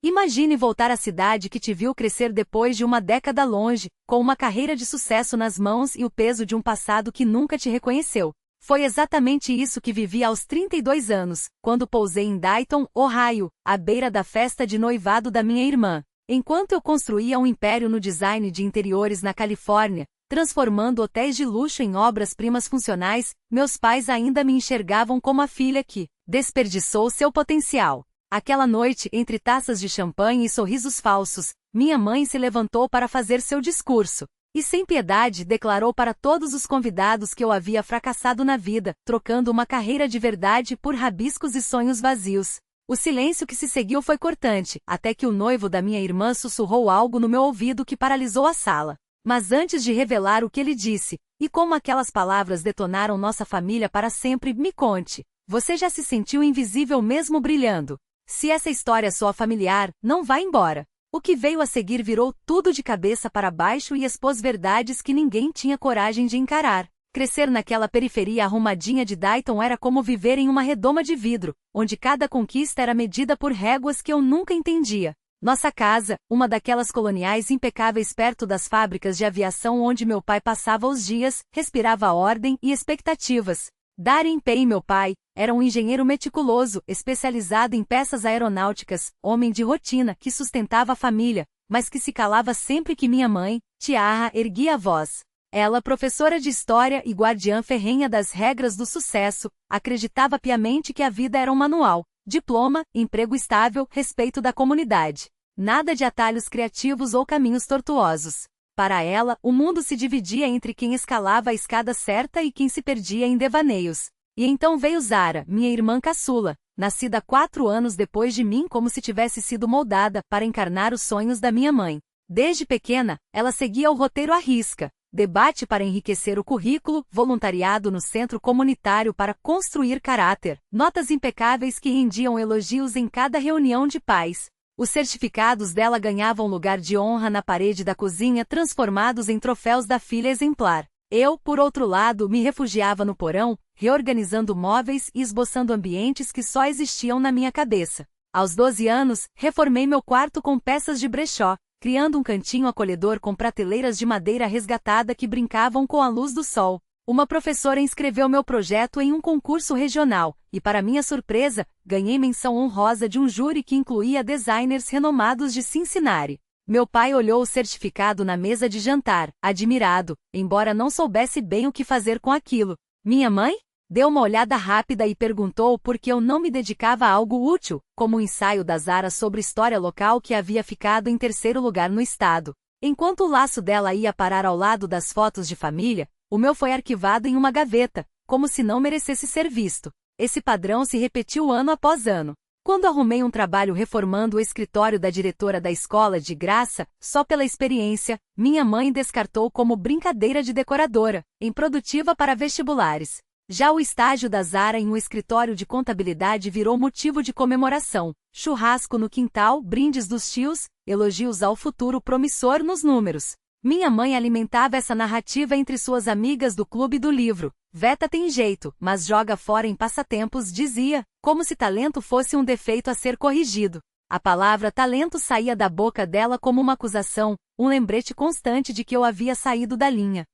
Imagine voltar à cidade que te viu crescer depois de uma década longe, com uma carreira de sucesso nas mãos e o peso de um passado que nunca te reconheceu. Foi exatamente isso que vivi aos 32 anos, quando pousei em Dayton, Ohio, à beira da festa de noivado da minha irmã. Enquanto eu construía um império no design de interiores na Califórnia, transformando hotéis de luxo em obras-primas funcionais, meus pais ainda me enxergavam como a filha que desperdiçou seu potencial. Aquela noite, entre taças de champanhe e sorrisos falsos, minha mãe se levantou para fazer seu discurso. E sem piedade declarou para todos os convidados que eu havia fracassado na vida, trocando uma carreira de verdade por rabiscos e sonhos vazios. O silêncio que se seguiu foi cortante, até que o noivo da minha irmã sussurrou algo no meu ouvido que paralisou a sala. Mas antes de revelar o que ele disse, e como aquelas palavras detonaram nossa família para sempre, me conte. Você já se sentiu invisível mesmo brilhando? Se essa história soa familiar, não vá embora. O que veio a seguir virou tudo de cabeça para baixo e expôs verdades que ninguém tinha coragem de encarar. Crescer naquela periferia arrumadinha de Dayton era como viver em uma redoma de vidro, onde cada conquista era medida por réguas que eu nunca entendia. Nossa casa, uma daquelas coloniais impecáveis perto das fábricas de aviação onde meu pai passava os dias, respirava ordem e expectativas. Darren Payne, meu pai, era um engenheiro meticuloso, especializado em peças aeronáuticas, homem de rotina que sustentava a família, mas que se calava sempre que minha mãe, Tiara, erguia a voz. Ela, professora de história e guardiã ferrenha das regras do sucesso, acreditava piamente que a vida era um manual, diploma, emprego estável, respeito da comunidade. Nada de atalhos criativos ou caminhos tortuosos. Para ela, o mundo se dividia entre quem escalava a escada certa e quem se perdia em devaneios. E então veio Zara, minha irmã caçula, nascida 4 anos depois de mim como se tivesse sido moldada para encarnar os sonhos da minha mãe. Desde pequena, ela seguia o roteiro à risca. Debate para enriquecer o currículo, voluntariado no centro comunitário para construir caráter, notas impecáveis que rendiam elogios em cada reunião de pais. Os certificados dela ganhavam lugar de honra na parede da cozinha, transformados em troféus da filha exemplar. Eu, por outro lado, me refugiava no porão, reorganizando móveis e esboçando ambientes que só existiam na minha cabeça. Aos 12 anos, reformei meu quarto com peças de brechó, criando um cantinho acolhedor com prateleiras de madeira resgatada que brincavam com a luz do sol. Uma professora inscreveu meu projeto em um concurso regional, e para minha surpresa, ganhei menção honrosa de um júri que incluía designers renomados de Cincinnati. Meu pai olhou o certificado na mesa de jantar, admirado, embora não soubesse bem o que fazer com aquilo. Minha mãe? Deu uma olhada rápida e perguntou por que eu não me dedicava a algo útil, como o ensaio da Zara sobre história local que havia ficado em 3º lugar no estado. Enquanto o laço dela ia parar ao lado das fotos de família, o meu foi arquivado em uma gaveta, como se não merecesse ser visto. Esse padrão se repetiu ano após ano. Quando arrumei um trabalho reformando o escritório da diretora da escola de graça, só pela experiência, minha mãe descartou como brincadeira de decoradora, improdutiva para vestibulares. Já o estágio da Zara em um escritório de contabilidade virou motivo de comemoração. Churrasco no quintal, brindes dos tios, elogios ao futuro promissor nos números. Minha mãe alimentava essa narrativa entre suas amigas do clube do livro. Veta tem jeito, mas joga fora em passatempos, dizia, como se talento fosse um defeito a ser corrigido. A palavra talento saía da boca dela como uma acusação, um lembrete constante de que eu havia saído da linha.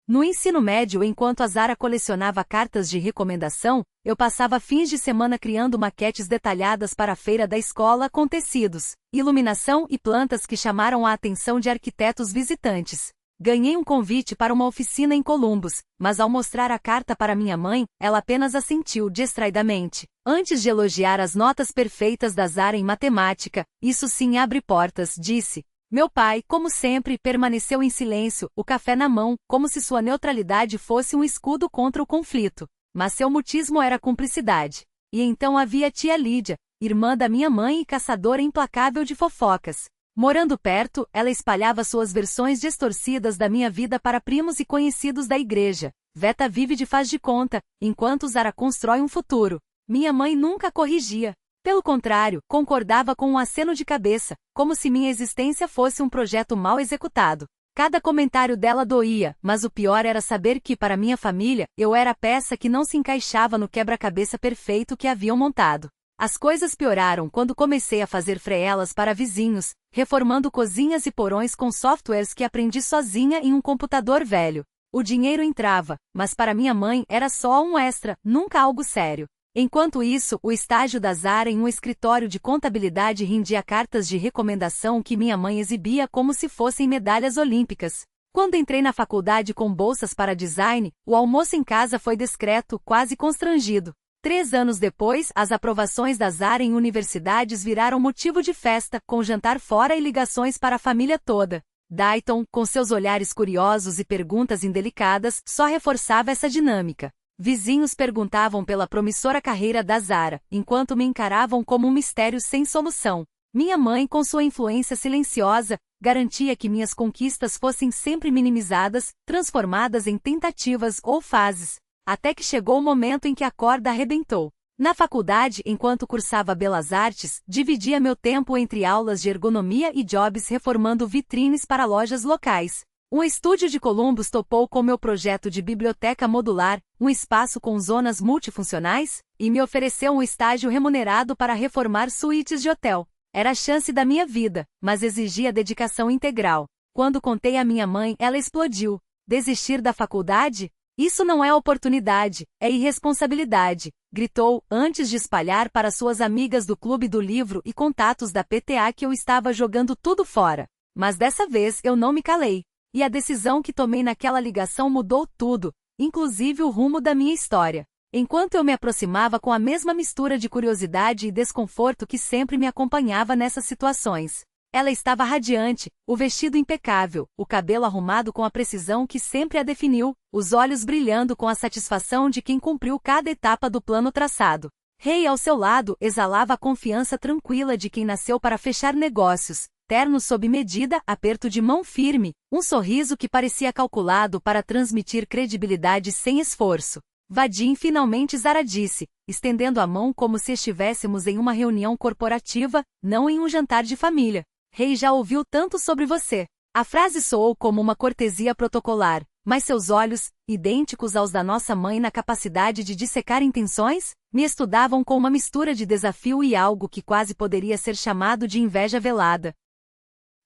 No ensino médio, enquanto a Zara colecionava cartas de recomendação, eu passava fins de semana criando maquetes detalhadas para a feira da escola com tecidos, iluminação e plantas que chamaram a atenção de arquitetos visitantes. Ganhei um convite para uma oficina em Columbus, mas ao mostrar a carta para minha mãe, ela apenas assentiu distraidamente. Antes de elogiar as notas perfeitas da Zara em matemática, isso sim abre portas, disse. Meu pai, como sempre, permaneceu em silêncio, o café na mão, como se sua neutralidade fosse um escudo contra o conflito. Mas seu mutismo era cumplicidade. E então havia tia Lídia, irmã da minha mãe e caçadora implacável de fofocas. Morando perto, ela espalhava suas versões distorcidas da minha vida para primos e conhecidos da igreja. Veta vive de faz de conta, enquanto Zara constrói um futuro. Minha mãe nunca corrigia. Pelo contrário, concordava com um aceno de cabeça, como se minha existência fosse um projeto mal executado. Cada comentário dela doía, mas o pior era saber que, para minha família, eu era a peça que não se encaixava no quebra-cabeça perfeito que haviam montado. As coisas pioraram quando comecei a fazer freelas para vizinhos, reformando cozinhas e porões com softwares que aprendi sozinha em um computador velho. O dinheiro entrava, mas para minha mãe era só um extra, nunca algo sério. Enquanto isso, o estágio da Zara em um escritório de contabilidade rendia cartas de recomendação que minha mãe exibia como se fossem medalhas olímpicas. Quando entrei na faculdade com bolsas para design, o almoço em casa foi discreto, quase constrangido. 3 anos depois, as aprovações da Zara em universidades viraram motivo de festa, com jantar fora e ligações para a família toda. Dayton, com seus olhares curiosos e perguntas indelicadas, só reforçava essa dinâmica. Vizinhos perguntavam pela promissora carreira da Zara, enquanto me encaravam como um mistério sem solução. Minha mãe, com sua influência silenciosa, garantia que minhas conquistas fossem sempre minimizadas, transformadas em tentativas ou fases. Até que chegou o momento em que a corda arrebentou. Na faculdade, enquanto cursava Belas Artes, dividia meu tempo entre aulas de ergonomia e jobs reformando vitrines para lojas locais. Um estúdio de Columbus topou com meu projeto de biblioteca modular, um espaço com zonas multifuncionais, e me ofereceu um estágio remunerado para reformar suítes de hotel. Era a chance da minha vida, mas exigia dedicação integral. Quando contei à minha mãe, ela explodiu. Desistir da faculdade? Isso não é oportunidade, é irresponsabilidade, gritou, antes de espalhar para suas amigas do Clube do Livro e contatos da PTA que eu estava jogando tudo fora. Mas dessa vez eu não me calei. E a decisão que tomei naquela ligação mudou tudo, inclusive o rumo da minha história. Enquanto eu me aproximava com a mesma mistura de curiosidade e desconforto que sempre me acompanhava nessas situações. Ela estava radiante, o vestido impecável, o cabelo arrumado com a precisão que sempre a definiu, os olhos brilhando com a satisfação de quem cumpriu cada etapa do plano traçado. Ray ao seu lado exalava a confiança tranquila de quem nasceu para fechar negócios. Terno sob medida, aperto de mão firme, um sorriso que parecia calculado para transmitir credibilidade sem esforço. Vadim, finalmente Zara disse, estendendo a mão como se estivéssemos em uma reunião corporativa, não em um jantar de família. Ray já ouviu tanto sobre você. A frase soou como uma cortesia protocolar, mas seus olhos, idênticos aos da nossa mãe na capacidade de dissecar intenções, me estudavam com uma mistura de desafio e algo que quase poderia ser chamado de inveja velada.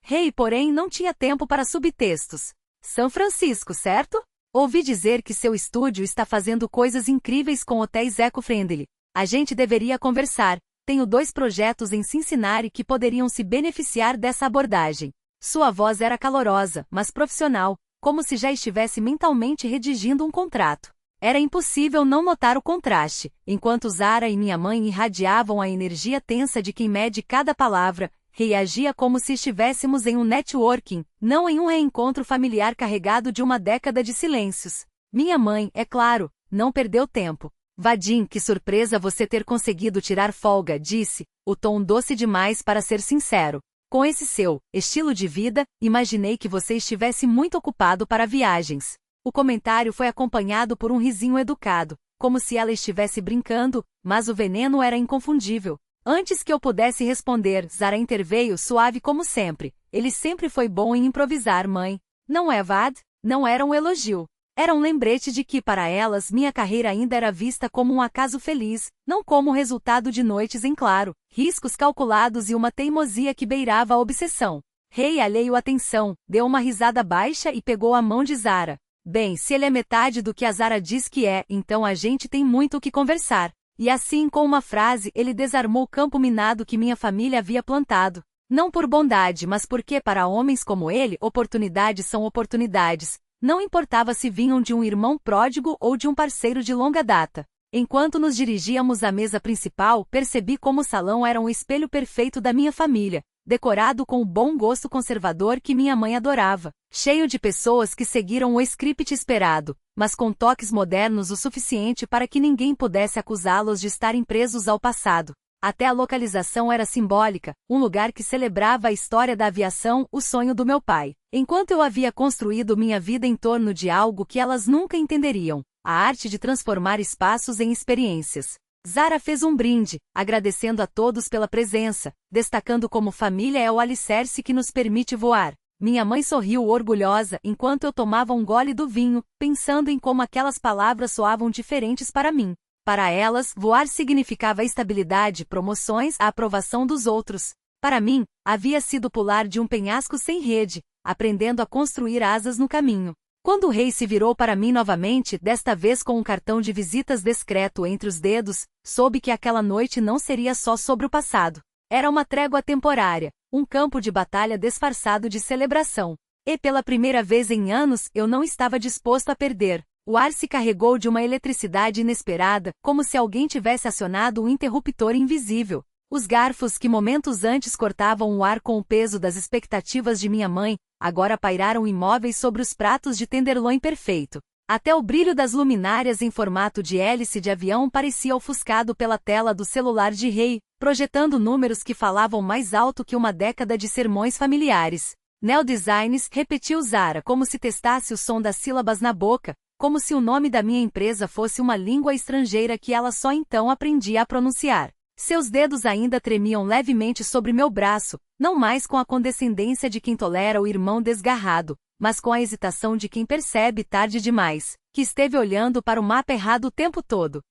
Ray, porém, não tinha tempo para subtextos. São Francisco, certo? Ouvi dizer que seu estúdio está fazendo coisas incríveis com hotéis eco-friendly. A gente deveria conversar. Tenho 2 projetos em Cincinnati que poderiam se beneficiar dessa abordagem. Sua voz era calorosa, mas profissional, como se já estivesse mentalmente redigindo um contrato. Era impossível não notar o contraste. Enquanto Zara e minha mãe irradiavam a energia tensa de quem mede cada palavra, reagia como se estivéssemos em um networking, não em um reencontro familiar carregado de uma década de silêncios. Minha mãe, é claro, não perdeu tempo. Vadim, que surpresa você ter conseguido tirar folga, disse, o tom doce demais para ser sincero. Com esse seu estilo de vida, imaginei que você estivesse muito ocupado para viagens. O comentário foi acompanhado por um risinho educado, como se ela estivesse brincando, mas o veneno era inconfundível. Antes que eu pudesse responder, Zara interveio suave como sempre. Ele sempre foi bom em improvisar, mãe. Não é, Vad? Não era um elogio. Era um lembrete de que, para elas, minha carreira ainda era vista como um acaso feliz, não como o resultado de noites em claro, riscos calculados e uma teimosia que beirava a obsessão. Ray, alheio à atenção, deu uma risada baixa e pegou a mão de Zara. Bem, se ele é metade do que a Zara diz que é, então a gente tem muito o que conversar. E assim, com uma frase, ele desarmou o campo minado que minha família havia plantado. Não por bondade, mas porque, para homens como ele, oportunidades são oportunidades. Não importava se vinham de um irmão pródigo ou de um parceiro de longa data. Enquanto nos dirigíamos à mesa principal, percebi como o salão era um espelho perfeito da minha família, decorado com o bom gosto conservador que minha mãe adorava, cheio de pessoas que seguiram o script esperado, mas com toques modernos o suficiente para que ninguém pudesse acusá-los de estarem presos ao passado. Até a localização era simbólica, um lugar que celebrava a história da aviação, o sonho do meu pai. Enquanto eu havia construído minha vida em torno de algo que elas nunca entenderiam, a arte de transformar espaços em experiências. Zara fez um brinde, agradecendo a todos pela presença, destacando como família é o alicerce que nos permite voar. Minha mãe sorriu orgulhosa enquanto eu tomava um gole do vinho, pensando em como aquelas palavras soavam diferentes para mim. Para elas, voar significava estabilidade, promoções, a aprovação dos outros. Para mim, havia sido pular de um penhasco sem rede, aprendendo a construir asas no caminho. Quando o rei se virou para mim novamente, desta vez com um cartão de visitas discreto entre os dedos, soube que aquela noite não seria só sobre o passado. Era uma trégua temporária, um campo de batalha disfarçado de celebração. E pela primeira vez em anos, eu não estava disposto a perder. O ar se carregou de uma eletricidade inesperada, como se alguém tivesse acionado um interruptor invisível. Os garfos que momentos antes cortavam o ar com o peso das expectativas de minha mãe, agora pairaram imóveis sobre os pratos de tenderloin perfeito. Até o brilho das luminárias em formato de hélice de avião parecia ofuscado pela tela do celular de rei, projetando números que falavam mais alto que uma década de sermões familiares. Neo Designs, repetiu Zara como se testasse o som das sílabas na boca, como se o nome da minha empresa fosse uma língua estrangeira que ela só então aprendia a pronunciar. Seus dedos ainda tremiam levemente sobre meu braço, não mais com a condescendência de quem tolera o irmão desgarrado, mas com a hesitação de quem percebe tarde demais, que esteve olhando para o mapa errado o tempo todo.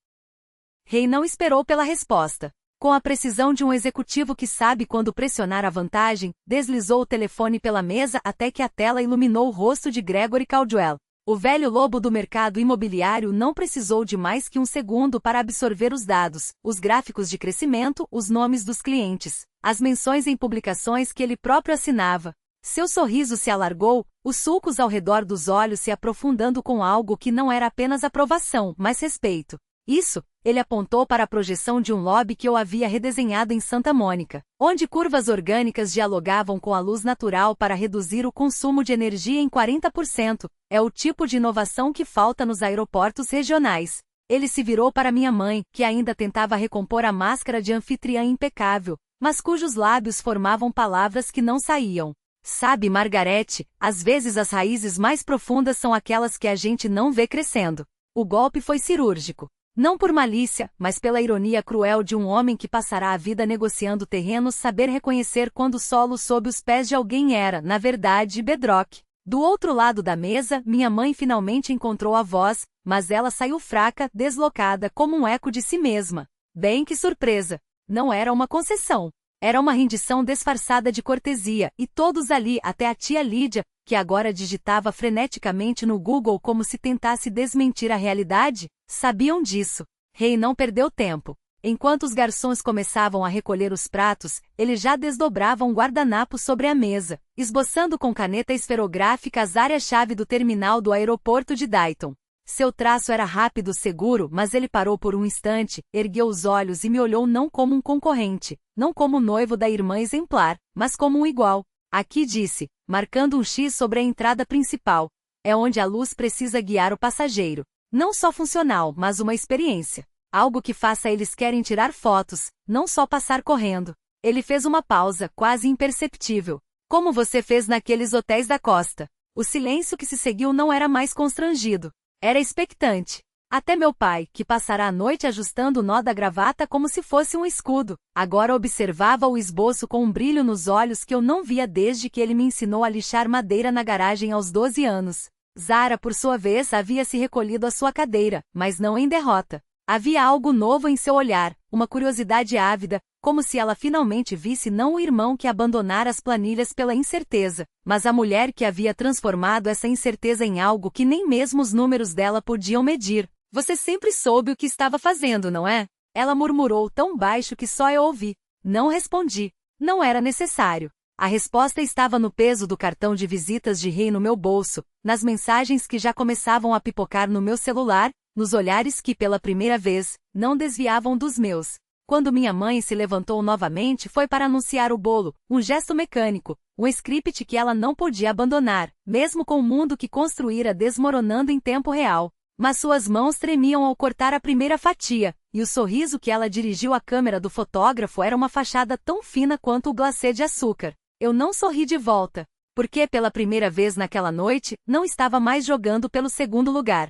Rei não esperou pela resposta. Com a precisão de um executivo que sabe quando pressionar a vantagem, deslizou o telefone pela mesa até que a tela iluminou o rosto de Gregory Caldwell. O velho lobo do mercado imobiliário não precisou de mais que um segundo para absorver os dados, os gráficos de crescimento, os nomes dos clientes, as menções em publicações que ele próprio assinava. Seu sorriso se alargou, os sulcos ao redor dos olhos se aprofundando com algo que não era apenas aprovação, mas respeito. Isso, ele apontou para a projeção de um lobby que eu havia redesenhado em Santa Mônica, onde curvas orgânicas dialogavam com a luz natural para reduzir o consumo de energia em 40%. É o tipo de inovação que falta nos aeroportos regionais. Ele se virou para minha mãe, que ainda tentava recompor a máscara de anfitriã impecável, mas cujos lábios formavam palavras que não saíam. Sabe, Margarete, às vezes as raízes mais profundas são aquelas que a gente não vê crescendo. O golpe foi cirúrgico. Não por malícia, mas pela ironia cruel de um homem que passará a vida negociando terrenos saber reconhecer quando o solo sob os pés de alguém era, na verdade, bedrock. Do outro lado da mesa, minha mãe finalmente encontrou a voz, mas ela saiu fraca, deslocada, como um eco de si mesma. Bem que surpresa! Não era uma concessão. Era uma rendição disfarçada de cortesia, e todos ali, até a tia Lídia, que agora digitava freneticamente no Google como se tentasse desmentir a realidade, sabiam disso. Rei não perdeu tempo. Enquanto os garçons começavam a recolher os pratos, ele já desdobrava um guardanapo sobre a mesa, esboçando com caneta esferográfica as áreas-chave do terminal do aeroporto de Dayton. Seu traço era rápido, seguro, mas ele parou por um instante, ergueu os olhos e me olhou não como um concorrente, não como o noivo da irmã exemplar, mas como um igual. Aqui disse, marcando um X sobre a entrada principal. É onde a luz precisa guiar o passageiro. Não só funcional, mas uma experiência. Algo que faça eles querem tirar fotos, não só passar correndo. Ele fez uma pausa, quase imperceptível. Como você fez naqueles hotéis da costa. O silêncio que se seguiu não era mais constrangido. Era expectante. Até meu pai, que passara a noite ajustando o nó da gravata como se fosse um escudo, agora observava o esboço com um brilho nos olhos que eu não via desde que ele me ensinou a lixar madeira na garagem aos 12 anos. Zara, por sua vez, havia se recolhido à sua cadeira, mas não em derrota. Havia algo novo em seu olhar, uma curiosidade ávida, como se ela finalmente visse não o irmão que abandonara as planilhas pela incerteza, mas a mulher que havia transformado essa incerteza em algo que nem mesmo os números dela podiam medir. Você sempre soube o que estava fazendo, não é? Ela murmurou tão baixo que só eu ouvi. Não respondi. Não era necessário. A resposta estava no peso do cartão de visitas de rei no meu bolso, nas mensagens que já começavam a pipocar no meu celular, nos olhares que, pela primeira vez, não desviavam dos meus. Quando minha mãe se levantou novamente foi para anunciar o bolo, um gesto mecânico, um script que ela não podia abandonar, mesmo com o mundo que construíra desmoronando em tempo real. Mas suas mãos tremiam ao cortar a primeira fatia, e o sorriso que ela dirigiu à câmera do fotógrafo era uma fachada tão fina quanto o glacê de açúcar. Eu não sorri de volta, porque pela primeira vez naquela noite, não estava mais jogando pelo segundo lugar.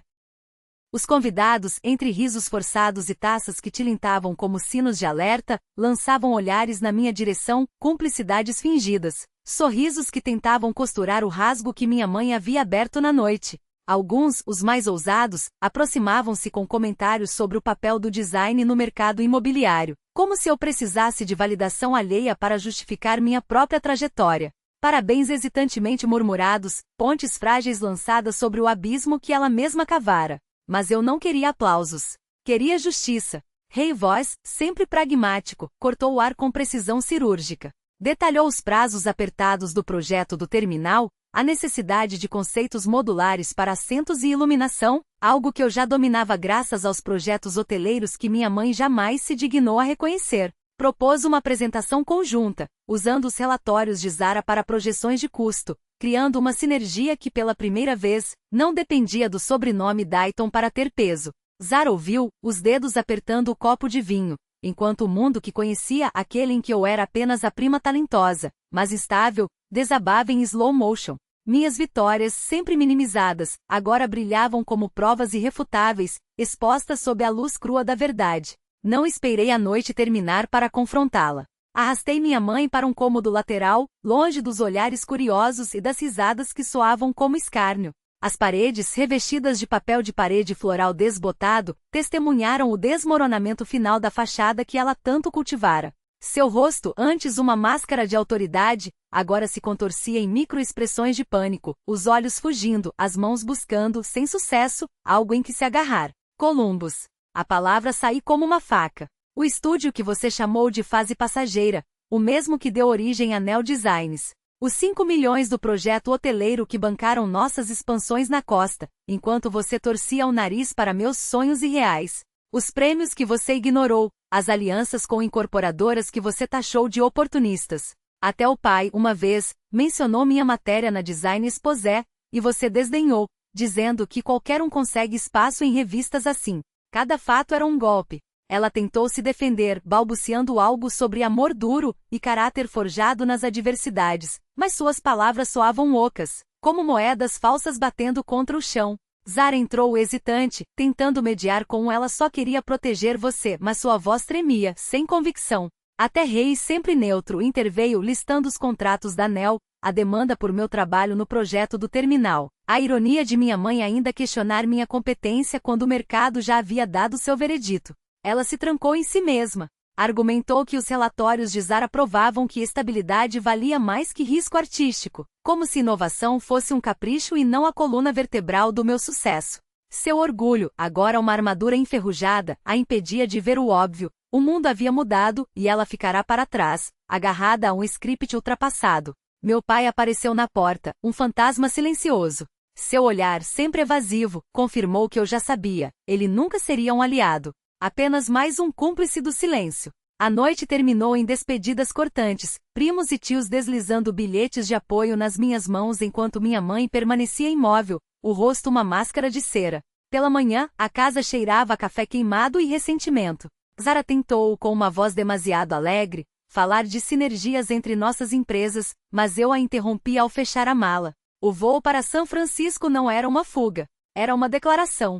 Os convidados, entre risos forçados e taças que tilintavam como sinos de alerta, lançavam olhares na minha direção, cumplicidades fingidas, sorrisos que tentavam costurar o rasgo que minha mãe havia aberto na noite. Alguns, os mais ousados, aproximavam-se com comentários sobre o papel do design no mercado imobiliário, como se eu precisasse de validação alheia para justificar minha própria trajetória. Parabéns hesitantemente murmurados, pontes frágeis lançadas sobre o abismo que ela mesma cavara. Mas eu não queria aplausos. Queria justiça. Rei Voz, sempre pragmático, cortou o ar com precisão cirúrgica. Detalhou os prazos apertados do projeto do terminal, a necessidade de conceitos modulares para assentos e iluminação, algo que eu já dominava graças aos projetos hoteleiros que minha mãe jamais se dignou a reconhecer. Propôs uma apresentação conjunta, usando os relatórios de Zara para projeções de custo, criando uma sinergia que pela primeira vez, não dependia do sobrenome Dayton para ter peso. Zara ouviu, os dedos apertando o copo de vinho, enquanto o mundo que conhecia aquele em que eu era apenas a prima talentosa, mas instável, desabava em slow motion. Minhas vitórias, sempre minimizadas, agora brilhavam como provas irrefutáveis, expostas sob a luz crua da verdade. Não esperei a noite terminar para confrontá-la. Arrastei minha mãe para um cômodo lateral, longe dos olhares curiosos e das risadas que soavam como escárnio. As paredes, revestidas de papel de parede floral desbotado, testemunharam o desmoronamento final da fachada que ela tanto cultivara. Seu rosto, antes uma máscara de autoridade, agora se contorcia em microexpressões de pânico, os olhos fugindo, as mãos buscando, sem sucesso, algo em que se agarrar. Columbus. A palavra saiu como uma faca. O estúdio que você chamou de fase passageira, o mesmo que deu origem a Neo Designs. Os 5 milhões do projeto hoteleiro que bancaram nossas expansões na costa, enquanto você torcia o nariz para meus sonhos irreais. Os prêmios que você ignorou, as alianças com incorporadoras que você taxou de oportunistas. Até o pai, uma vez, mencionou minha matéria na Design Exposé, e você desdenhou, dizendo que qualquer um consegue espaço em revistas assim. Cada fato era um golpe. Ela tentou se defender, balbuciando algo sobre amor duro e caráter forjado nas adversidades, mas suas palavras soavam ocas, como moedas falsas batendo contra o chão. Zara entrou hesitante, tentando mediar com ela só queria proteger você, mas sua voz tremia, sem convicção. Até Reis, sempre neutro, interveio listando os contratos da NEL, a demanda por meu trabalho no projeto do terminal. A ironia de minha mãe ainda questionar minha competência quando o mercado já havia dado seu veredito. Ela se trancou em si mesma. Argumentou que os relatórios de Zara provavam que estabilidade valia mais que risco artístico, como se inovação fosse um capricho e não a coluna vertebral do meu sucesso. Seu orgulho, agora uma armadura enferrujada, a impedia de ver o óbvio. O mundo havia mudado, e ela ficará para trás, agarrada a um script ultrapassado. Meu pai apareceu na porta, um fantasma silencioso. Seu olhar, sempre evasivo, confirmou que eu já sabia. Ele nunca seria um aliado. Apenas mais um cúmplice do silêncio. A noite terminou em despedidas cortantes, primos e tios deslizando bilhetes de apoio nas minhas mãos enquanto minha mãe permanecia imóvel, o rosto uma máscara de cera. Pela manhã, a casa cheirava a café queimado e ressentimento. Zara tentou, com uma voz demasiado alegre, falar de sinergias entre nossas empresas, mas eu a interrompi ao fechar a mala. O voo para São Francisco não era uma fuga, era uma declaração.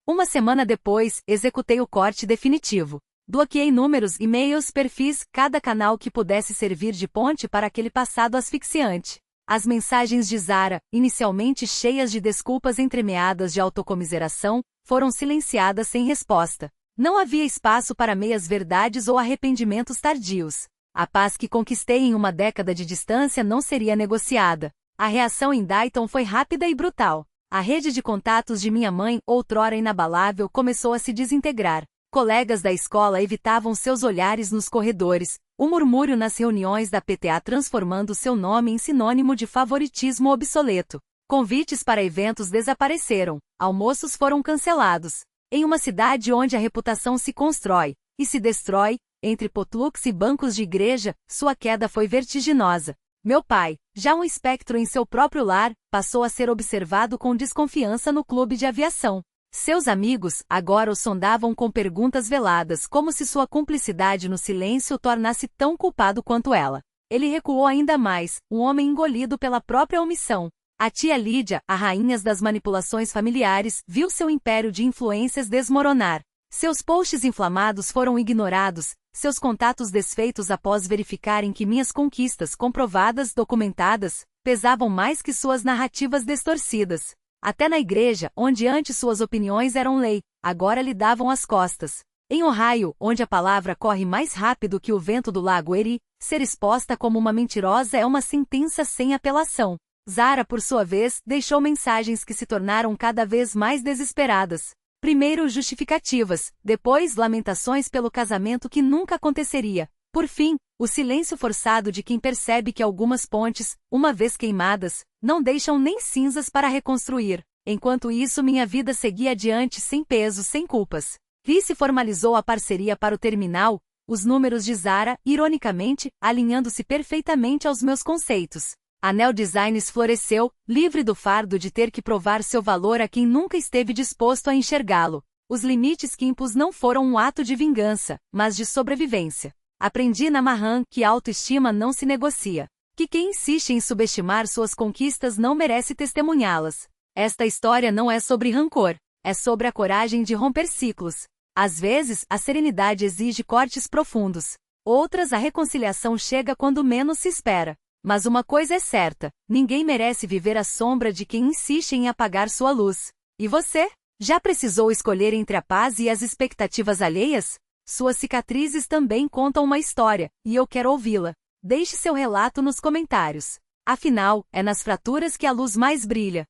Uma semana depois, executei o corte definitivo. Bloqueei números, e-mails, perfis, cada canal que pudesse servir de ponte para aquele passado asfixiante. As mensagens de Zara, inicialmente cheias de desculpas entremeadas de autocomiseração, foram silenciadas sem resposta. Não havia espaço para meias-verdades ou arrependimentos tardios. A paz que conquistei em uma década de distância não seria negociada. A reação em Dayton foi rápida e brutal. A rede de contatos de minha mãe, outrora inabalável, começou a se desintegrar. Colegas da escola evitavam seus olhares nos corredores, o murmúrio nas reuniões da PTA transformando seu nome em sinônimo de favoritismo obsoleto. Convites para eventos desapareceram, almoços foram cancelados. Em uma cidade onde a reputação se constrói e se destrói, entre potlucks e bancos de igreja, sua queda foi vertiginosa. Meu pai, já um espectro em seu próprio lar, passou a ser observado com desconfiança no clube de aviação. Seus amigos, agora o sondavam com perguntas veladas como se sua cumplicidade no silêncio o tornasse tão culpado quanto ela. Ele recuou ainda mais, um homem engolido pela própria omissão. A tia Lídia, a rainha das manipulações familiares, viu seu império de influências desmoronar. Seus posts inflamados foram ignorados, seus contatos desfeitos após verificarem que minhas conquistas comprovadas, documentadas, pesavam mais que suas narrativas distorcidas. Até na igreja, onde antes suas opiniões eram lei, agora lhe davam as costas. Em Ohio, onde a palavra corre mais rápido que o vento do lago Erie, ser exposta como uma mentirosa é uma sentença sem apelação. Zara, por sua vez, deixou mensagens que se tornaram cada vez mais desesperadas. Primeiro justificativas, depois lamentações pelo casamento que nunca aconteceria. Por fim, o silêncio forçado de quem percebe que algumas pontes, uma vez queimadas, não deixam nem cinzas para reconstruir. Enquanto isso, minha vida seguia adiante sem peso, sem culpas. Vice formalizou a parceria para o terminal, os números de Zara, ironicamente, alinhando-se perfeitamente aos meus conceitos. A Neo Designs floresceu, livre do fardo de ter que provar seu valor a quem nunca esteve disposto a enxergá-lo. Os limites que impus não foram um ato de vingança, mas de sobrevivência. Aprendi na Mahan que a autoestima não se negocia. Que quem insiste em subestimar suas conquistas não merece testemunhá-las. Esta história não é sobre rancor, é sobre a coragem de romper ciclos. Às vezes, a serenidade exige cortes profundos. Outras, a reconciliação chega quando menos se espera. Mas uma coisa é certa, ninguém merece viver à sombra de quem insiste em apagar sua luz. E você? Já precisou escolher entre a paz e as expectativas alheias? Suas cicatrizes também contam uma história, e eu quero ouvi-la. Deixe seu relato nos comentários. Afinal, é nas fraturas que a luz mais brilha.